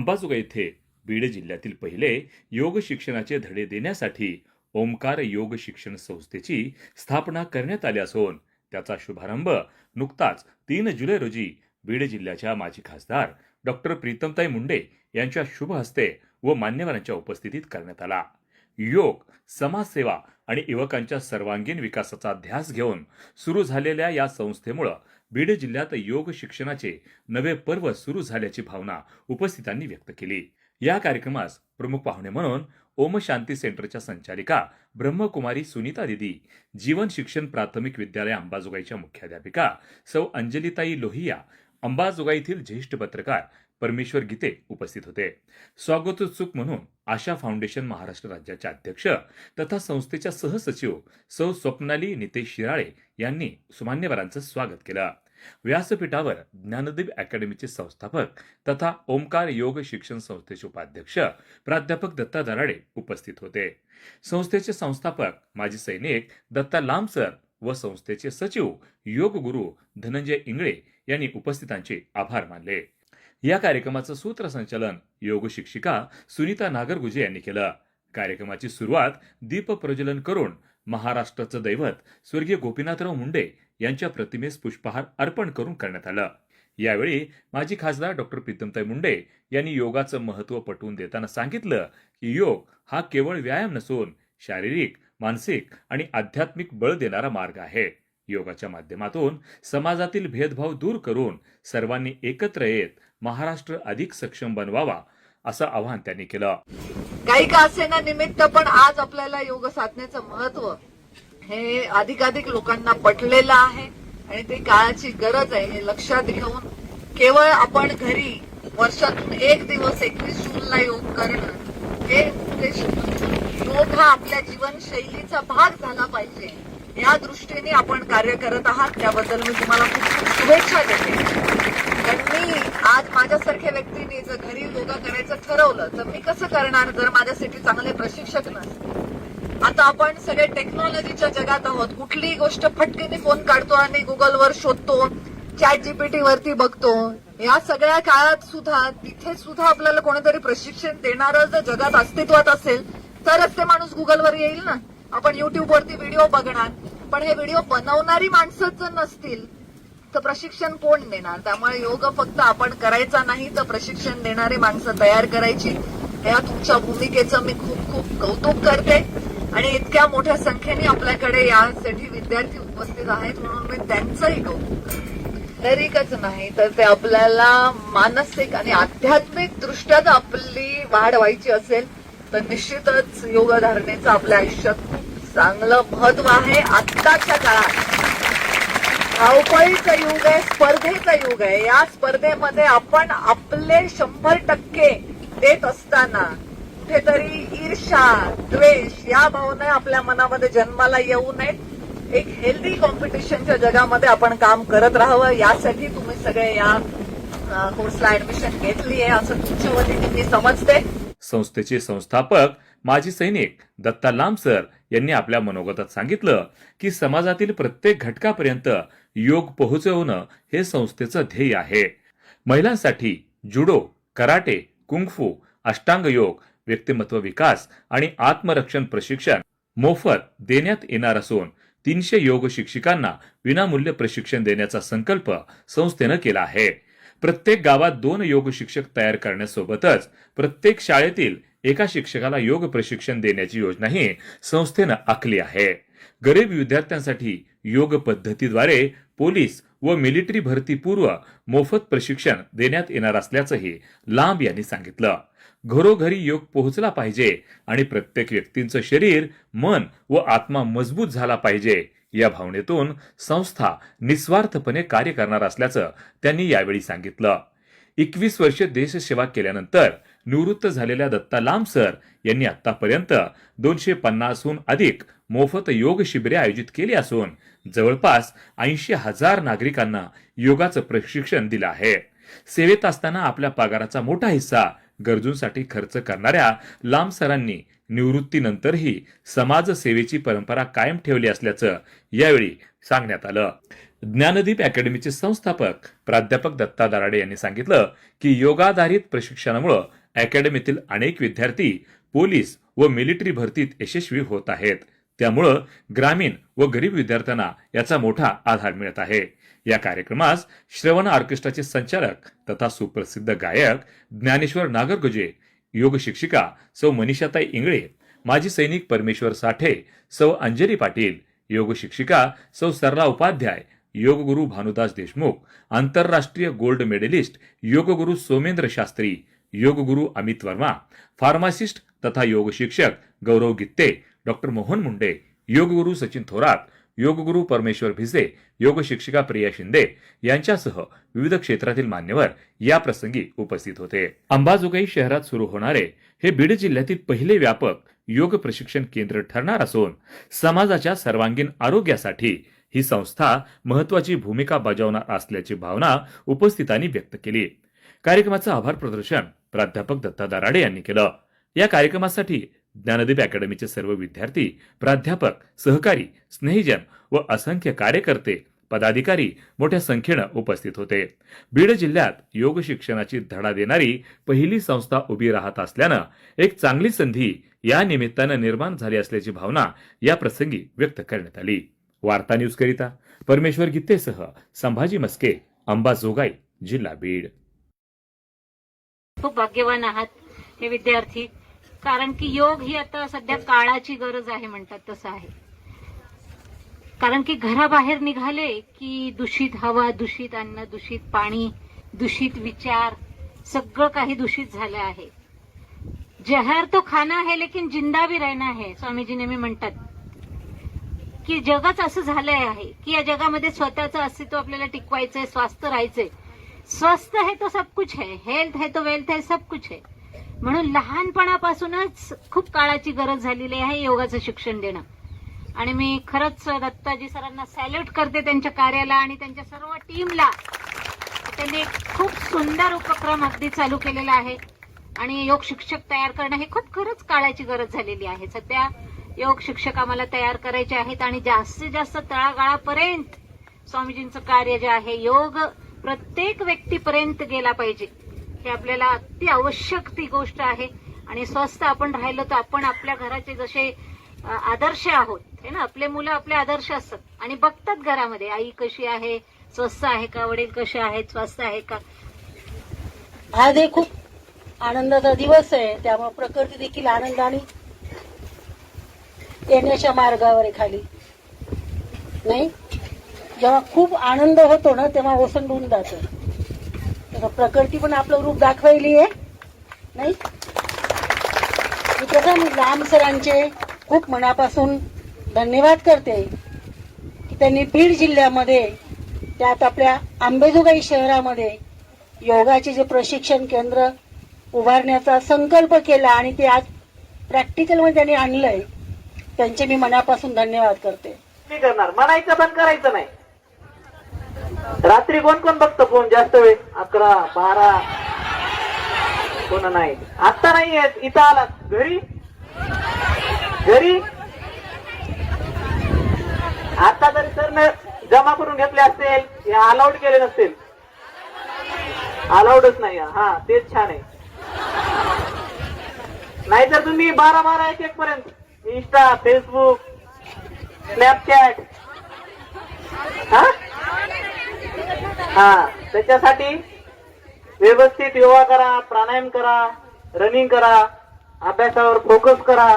अंबाजोगाई येथे बीड जिल्ह्यातील पहिले योग शिक्षणाचे धडे देण्यासाठी ओमकार योग शिक्षण संस्थेची स्थापना करण्यात आली असून त्याचा शुभारंभ नुकताच 3 जुलै रोजी बीड जिल्ह्याच्या माजी खासदार डॉक्टर प्रीतमताई मुंडे यांच्या शुभ हस्ते व मान्यवरांच्या उपस्थितीत करण्यात आला। योग, समाजसेवा आणि युवकांच्या सर्वांगीण विकासाचा ध्यास घेऊन सुरू झालेल्या या संस्थेमुळे बीड जिल्ह्यात योग शिक्षणाचे नवे पर्व सुरू झाल्याची भावना उपस्थितांनी व्यक्त केली। या कार्यक्रमास प्रमुख पाहुणे म्हणून ओम शांती सेंटरच्या संचालिका ब्रह्मकुमारी सुनीता दिदी, जीवन शिक्षण प्राथमिक विद्यालय अंबाजोगाईच्या मुख्याध्यापिका सौ अंजलीताई लोहिया, अंबाजोगाईतील ज्येष्ठ पत्रकार परमेश्वर गीते उपस्थित होते। स्वागतोत्सुक म्हणून आशा फाउंडेशन महाराष्ट्र राज्याचे अध्यक्ष तथा संस्थेच्या सहसचिव सौ स्वप्नाली नितेश शिराळे यांनी मान्यवरांचं स्वागत केलं। व्यासपीठावर ज्ञानदीप अकॅडमीचे संस्थापक तथा ओमकार योग शिक्षण संस्थेचे उपाध्यक्ष प्राध्यापक दत्ता दराडे उपस्थित होते। संस्थेचे संस्थापक माजी सैनिक दत्ता लांबसर व संस्थेचे सचिव योग गुरु धनंजय इंगळे यांनी उपस्थितांचे आभार मानले। या कार्यक्रमाचं सूत्रसंचालन योग शिक्षिका सुनीता नागरगुजे यांनी केलं। कार्यक्रमाची सुरुवात दीप प्रज्वलन करून महाराष्ट्राचं दैवत स्वर्गीय गोपीनाथराव मुंडे यांच्या प्रतिमेस पुष्पहार अर्पण करून करण्यात आलं। यावेळी माजी खासदार डॉक्टर प्रीतमताई मुंडे यांनी योगाचं महत्त्व पटवून देताना सांगितलं की योग हा केवळ व्यायाम नसून शारीरिक, मानसिक आणि आध्यात्मिक बळ देणारा मार्ग आहे। योगाच्या माध्यमातून समाजातील भेदभाव दूर करून सर्वांनी एकत्र येत महाराष्ट्र अधिक सक्षम बनवावा असं आवाहन त्यांनी केलं। काही का असेना निमित्त पण आज आपल्याला योग साधनेचं महत्त्व हे अधिकाधिक लोकांना पटलेलं आहे आणि ते काळाची गरज आहे हे लक्षात घेऊन केवळ आपण घरी वर्षातून एक दिवस 21 जूनला योग करणं हे उद्देश योग हा आपल्या जीवनशैलीचा भाग झाला पाहिजे या दृष्टीने आपण कार्य करत आहात। त्याबद्दल मी तुम्हाला खूप खूप शुभेच्छा देते। पण मी आज माझ्यासारख्या व्यक्तीने जर घरी योगा करायचं ठरवलं तर मी कसं करणार जर माझ्यासाठी चांगले प्रशिक्षक नसतील। आता आपण सगळे टेक्नॉलॉजीच्या जगात आहोत। कुठलीही गोष्ट फटकेने फोन काढतो आणि गुगलवर शोधतो, चॅट जीपीटी वरती बघतो। या सगळ्या काळात सुद्धा तिथे सुद्धा आपल्याला कोणीतरी प्रशिक्षण देणारं जर जगात अस्तित्वात असेल तरच ते माणूस गुगलवर येईल ना। आपण युट्यूब वरती व्हिडिओ बघणार, पण हे व्हिडिओ बनवणारी माणसं जर नसतील तर प्रशिक्षण कोण देणार? त्यामुळे योग फक्त आपण करायचा नाही तर प्रशिक्षण देणारी माणसं तयार करायची। या तुमच्या भूमिकेचं मी खूप खूप कौतुक करते आणि इतक्या मोठ्या संख्येने आपल्याकडे यासाठी विद्यार्थी उपस्थित आहेत म्हणून मी त्यांचंही कौतुक करते। शारीरिकच नाही तर ते आपल्याला मानसिक आणि आध्यात्मिक दृष्ट्या जर आपली वाढ व्हायची असेल तर निश्चितच योग धारणेचं आपल्या आयुष्यात खूप चांगलं महत्व आहे। आत्ताच्या काळात धावपळीचं युग आहे, स्पर्धेचं युग आहे। या स्पर्धेमध्ये आपण आपले 100% देत असताना कुठेतरी ईर्ष्या, द्वेष या भावना आपल्या मनामध्ये जन्माला येऊ नयेत। एक हेल्दी कॉम्पिटिशनच्या जगामध्ये आपण काम करत राहावं यासाठी तुम्ही सगळे या कोर्सला ऍडमिशन घेतली आहे असं तुमच्या वतीने मी समजते। संस्थेचे संस्थापक माजी सैनिक दत्ता लांबसर यांनी आपल्या मनोगतात सांगितलं की समाजातील प्रत्येक घटकापर्यंत योग पोहोचवणं हे संस्थेचं ध्येय आहे। महिलांसाठी जुडो, कराटे, कुंगफू, अष्टांग योग, व्यक्तिमत्व विकास आणि आत्मरक्षण प्रशिक्षण मोफत देण्यात येणार असून 300 योग शिक्षिकांना विनामूल्य प्रशिक्षण देण्याचा संकल्प संस्थेनं केला आहे। प्रत्येक गावात 2 योग शिक्षक तयार करण्यासोबतच प्रत्येक शाळेतील एका शिक्षकाला योग प्रशिक्षण देण्याची योजनाही संस्थेनं आखली आहे। गरीब विद्यार्थ्यांसाठी योग पद्धतीद्वारे पोलीस व मिलिटरी भरती पूर्व मोफत प्रशिक्षण देण्यात येणार असल्याचंही लांब यांनी सांगितलं। घरोघरी योग पोहोचला पाहिजे आणि प्रत्येक व्यक्तीचं शरीर, मन व आत्मा मजबूत झाला पाहिजे या भावनेतून संस्था निस्वार्थपणे कार्य करणार असल्याचं त्यांनी यावेळी सांगितलं। 21 वर्ष देशसेवा केल्यानंतर निवृत्त झालेल्या दत्ता लांबसर यांनी आतापर्यंत 250हून अधिक मोफत योग शिबिरे आयोजित केली असून जवळपास 80,000 नागरिकांना योगाचं प्रशिक्षण दिलं आहे। सेवेत असताना आपल्या पगाराचा मोठा हिस्सा गरजूंसाठी खर्च करणाऱ्या लांबसरांनी निवृत्तीनंतरही समाजसेवेची परंपरा कायम ठेवली असल्याचं यावेळी सांगण्यात आलं। ज्ञानदीप अकॅडमीचे संस्थापक प्राध्यापक दत्ता दराडे यांनी सांगितलं की योगाधारित प्रशिक्षणामुळे अकॅडमीतील अनेक विद्यार्थी पोलीस व मिलिटरी भरतीत यशस्वी होत आहेत. त्यामुळं ग्रामीण व गरीब विद्यार्थ्यांना याचा मोठा आधार मिळत आहे. या कार्यक्रमास श्रवण ऑर्केस्ट्राचे संचालक तथा सुप्रसिद्ध गायक ज्ञानेश्वर नागरगोजे, योग शिक्षिका सौ मनीषाताई इंगळे, माजी सैनिक परमेश्वर साठे, सौ अंजली पाटील, योग शिक्षिका सौ सरला उपाध्याय, योगगुरु भानुदास देशमुख, आंतरराष्ट्रीय गोल्ड मेडलिस्ट योगगुरु सोमेंद्र शास्त्री, योगगुरु अमित वर्मा, फार्मासिस्ट तथा योग शिक्षक गौरव गित्ते, डॉक्टर मोहन मुंडे, योगगुरु सचिन थोरात, योगगुरु परमेश्वर भिसे, योग शिक्षिका प्रिया शिंदे यांच्यासह विविध क्षेत्रातील मान्यवर या प्रसंगी उपस्थित होते. अंबाजोगाई शहरात सुरू होणारे हे बीड जिल्ह्यातील पहिले व्यापक योग प्रशिक्षण केंद्र ठरणार असून समाजाच्या सर्वांगीण आरोग्यासाठी ही संस्था महत्वाची भूमिका बजावणार असल्याची भावना उपस्थितांनी व्यक्त केली. कार्यक्रमाचं आभार प्रदर्शन प्राध्यापक दत्ता दराडे यांनी केलं. या कार्यक्रमासाठी ज्ञानदीप अकॅडमीचे सर्व विद्यार्थी, प्राध्यापक, सहकारी, स्नेहीजन व असंख्य कार्यकर्ते, पदाधिकारी मोठ्या संख्येनं उपस्थित होते. बीड जिल्ह्यात योग शिक्षणाची धडा देणारी पहिली संस्था उभी राहत असल्यानं एक चांगली संधी या निमित्तानं निर्माण झाली असल्याची भावना या प्रसंगी व्यक्त करण्यात आली. वार्ता न्यूज करिता परमेश्वर गित्तेसह संभाजी मस्के, अंबाजोगाई, जिल्हा बीड. खूप भाग्यवान आहात हे विद्यार्थी, कारण की योग ही आता सध्या काळाची गरज आहे म्हणतात तसं आहे. कारण की घराबाहेर निघाले की दूषित हवा, दूषित अन्न, दूषित पाणी, दूषित विचार, सगळं काही दूषित झालं आहे. जहर तो खाना है लेकिन जिंदा भी रहना है, स्वामीजी नेहमी म्हणतात की जगच असं झालंय आहे की या जगामध्ये स्वतःचं अस्तित्व आपल्याला टिकवायचंय, स्वास्थ्य राहायचंय. स्वस्थ है तो सब कुछ है, हेल्थ है तो वेल्थ है, सब कुछ है. म्हणून लहानपणापासूनच खूप काळाची गरज झालेली आहे योगाचं शिक्षण देणं. आणि मी खरंच दत्ताजी सरांना सॅल्यूट करते त्यांच्या कार्याला आणि त्यांच्या सर्व टीमला. त्यांनी एक खूप सुंदर उपक्रम अगदी चालू केलेला आहे आणि योग शिक्षक तयार करणं हे खूप खरंच काळाची गरज झालेली आहे. सध्या योग शिक्षक आम्हाला तयार करायचे आहेत आणि जास्तीत जास्त तळागाळापर्यंत स्वामीजींचं कार्य जे आहे, योग प्रत्येक व्यक्तीपर्यंत गेला पाहिजे. हे आपल्याला अति आवश्यक ती गोष्ट आहे. आणि स्वस्थ आपण राहिलो तर आपण आपल्या घराचे जसे आदर्श आहोत हे ना, आपले मुलं आपले आदर्श असतात आणि बघतात घरामध्ये आई कशी आहे, स्वस्थ आहे का, वडील कसे आहेत, स्वस्थ आहे का. आज एक खूप आनंदाचा दिवस आहे, त्यामुळे प्रकृती देखील आनंदाने येण्याच्या मार्गावर आहे खाली. नाही, जेव्हा खूप आनंद होतो ना तेव्हा ओसंडून जातं. प्रकृती पण आपलं रूप दाखवायली आहे. नाही, मी राम सरांचे खूप मनापासून धन्यवाद करते की त्यांनी बीड जिल्ह्यामध्ये, त्यात आपल्या अंबाजोगाई शहरामध्ये योगाचे जे प्रशिक्षण केंद्र उभारण्याचा संकल्प केला आणि ते आज प्रॅक्टिकलमध्ये त्यांनी आणलंय. त्यांचे मी मनापासून धन्यवाद करते. मी करणार, म्हणायचं पण करायचं नाही. रात्री कोण कोण बघतं फोन जास्त वेळ? 11, 12 कोण नाही. आता नाही येत, इथं आलात घरी आता जरी सरने जमा करून घेतले असतील, हे अलाउड केले नसतील. अलाउडच नाही. हा, तेच छान आहे. नाहीतर तुम्ही 12 1 पर्यंत इंस्टा, फेसबुक, स्नॅपचॅट, हा त्याच्यासाठी व्यवस्थित योगा करा, प्राणायाम करा, रनिंग करा, अभ्यासावर फोकस करा.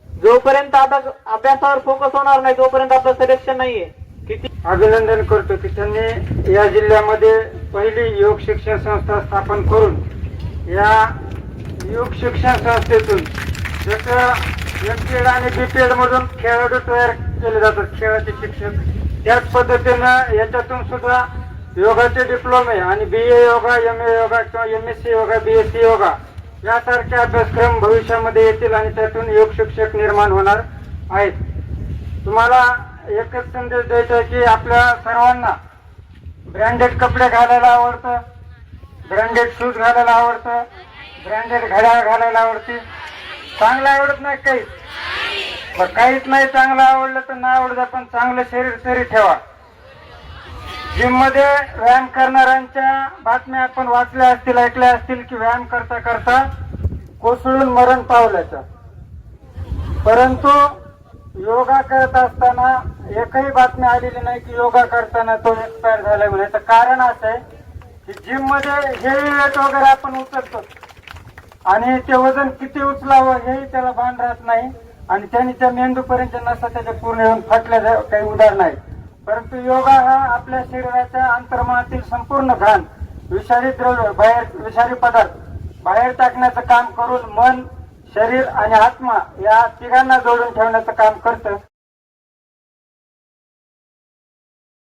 जोपर्यंत अभ्यासावर फोकस होणार नाही तोपर्यंत आपलं सिलेक्शन नाहीये. किती अभिनंदन करतो की त्यांनी या जिल्ह्यामध्ये पहिली योग शिक्षण संस्था स्थापन करून या योग शिक्षण संस्थेतून जसं एमपीएड आणि बीपीएड मधून खेळाडू तयार केले जातात, खेळाचे शिक्षक, त्याच पद्धतीनं याच्यातून सुद्धा योगाचे डिप्लोमे आणि BA योगा, MA योगा किंवा MSc योगा, BSc योगा यासारखे अभ्यासक्रम भविष्यामध्ये येतील आणि त्यातून योग शिक्षक निर्माण होणार आहेत. तुम्हाला एकच संदेश द्यायचा आहे की आपल्या सर्वांना ब्रँडेड कपडे घालायला आवडतं, ब्रँडेड शूज घालायला आवडतं, ब्रँडेड घड्याळ घालायला आवडते. चांगलं आवडत नाही काहीच नाही. चांगलं आवडलं तर नाही आवडत, पण चांगलं शरीर तरी ठेवा. जिम मध्ये व्यायाम करणाऱ्यांच्या बातम्या आपण वाचल्या असतील, ऐकल्या असतील की व्यायाम करता करता कोसळून मरण पावल्याचं. परंतु योगा करत असताना एकही बातमी आलेली नाही की योगा करताना तो एक्सपायर झालाय म्हणायचं. कारण असं आहे की जिम मध्ये हेवी वेट वगैरे आपण उचलतो आणि ते वजन किती उचलावं हेही त्याला भान राहत नाही आणि त्यांच्या मेंदूपर्यंत नसा त्याच्या पूर्ण येऊन फाटल्या काही उदाहरण आहेत. परंतु योगा हा आपल्या शरीराच्या अंतर्मनातील संपूर्ण घाण, विषारी द्रव्य, विषारी पदार्थ बाहेर टाकण्याचं काम करून मन, शरीर आणि आत्मा या तिघांना जोडून ठेवण्याचं काम करतं.